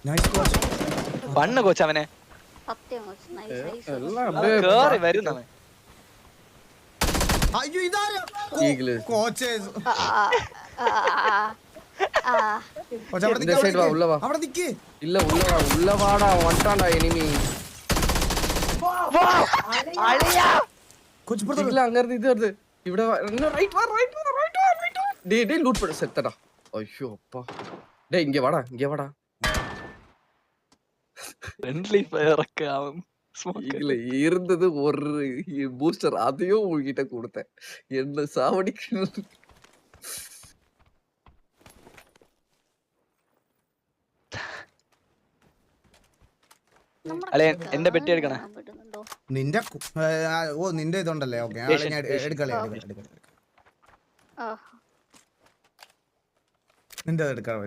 Nice coach. പണ്ണ് coach അവനെ സത്യം coach nice nice കേറി വരുന്നവൻ. അയ്യോ ഇതാരാ ഈഗിള്. കോച്ച് കോച്ച് അവിടെ இந்த side வா, உள்ள வா. അവിടെ നിക്ക്. இல்ல உள்ள வாடா வந்துட்டான்டா எனிமி. കോച്ച് പുറത്ത് இல்ல அங்க இருந்து இது வருது. ഇവിടെ ரைட் வா. டேய் லூட் பண்ண செத்தடா. ஐயோ அப்பா. டேய் இங்க வாடா. ഫ്രണ്ട്ലി ഫയർ ഒക്കെ ആവും. இதுல இருந்தது ஒரு பூஸ்டர், அதையும் உங்ககிட்ட கொடுத்தேன். என்ன சாவடிக்கணும். അല്ലെ എന്റെ പെട്ടി എടുക്കണേ. നിന്റെ നിന്റെ ഇതുണ്ടല്ലേ? ഓക്കെ ഞാൻ എടുക്കളെ നിന്റെ എടുക്കാം.